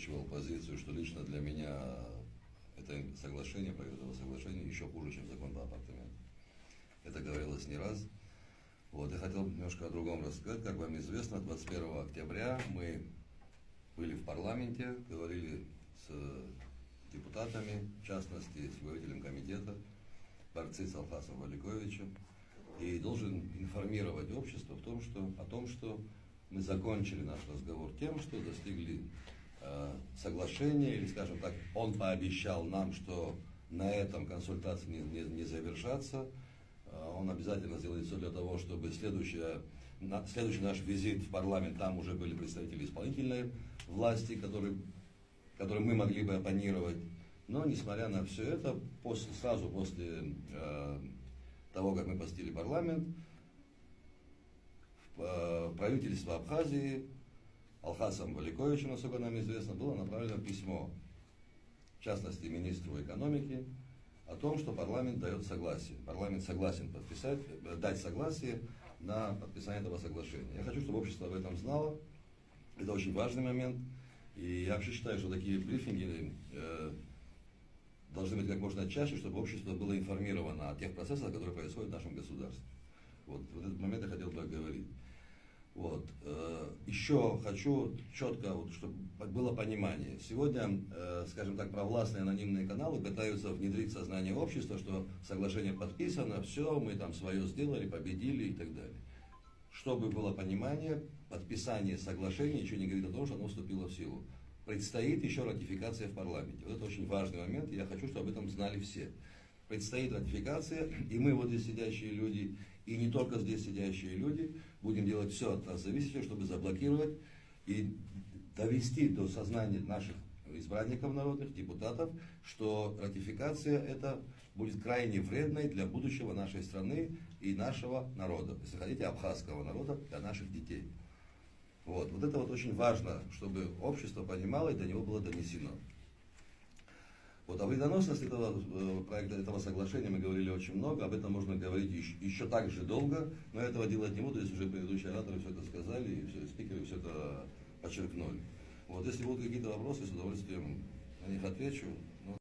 озвучивал позицию, что лично для меня это соглашение, проект этого соглашения еще хуже, чем закон по апартаментам. Это говорилось не раз. Вот, я хотел немножко о другом рассказать. Как вам известно, 21 октября мы были в парламенте, говорили с депутатами, в частности, с руководителем комитета борцы с Алхасом Валиковичем, и должен информировать общество о том, что мы закончили наш разговор тем, что достигли соглашения, или, скажем так, он пообещал нам, что на этом консультации не завершатся. Он обязательно сделает все для того, чтобы следующий наш визит в парламент, там уже были представители исполнительной власти, которым мы могли бы оппонировать. Но, несмотря на все это, сразу после того, как мы посетили парламент, в правительство Абхазии Алхасом Валиковичем, насколько нам известно, было направлено письмо, в частности, министру экономики, о том, что парламент дает согласие. Парламент согласен дать согласие на подписание этого соглашения. Я хочу, чтобы общество об этом знало. Это очень важный момент. И я вообще считаю, что такие брифинги должны быть как можно чаще, чтобы общество было информировано о тех процессах, которые происходят в нашем государстве. Вот этот момент я хотел бы оговорить. Вот. Еще хочу четко, чтобы было понимание. Сегодня, скажем так, провластные анонимные каналы пытаются внедрить в сознание общества, что соглашение подписано, все, мы там свое сделали, победили и так далее. Чтобы было понимание, подписание соглашения еще не говорит о том, что оно вступило в силу. Предстоит еще ратификация в парламенте. Вот это очень важный момент, и я хочу, чтобы об этом знали все. Предстоит ратификация, и мы вот здесь сидящие люди, и не только здесь сидящие люди, будем делать все от нас зависящее, чтобы заблокировать и довести до сознания наших избранников народных, депутатов, что ратификация это будет крайне вредной для будущего нашей страны и нашего народа, если хотите, абхазского народа, для наших детей. Вот это вот очень важно, чтобы общество понимало и до него было донесено. Вот о вредоносности этого соглашения мы говорили очень много, об этом можно говорить еще так же долго, но я этого делать не буду, если уже предыдущие ораторы все это сказали, и спикеры все это подчеркнули. Вот, если будут какие-то вопросы, с удовольствием на них отвечу.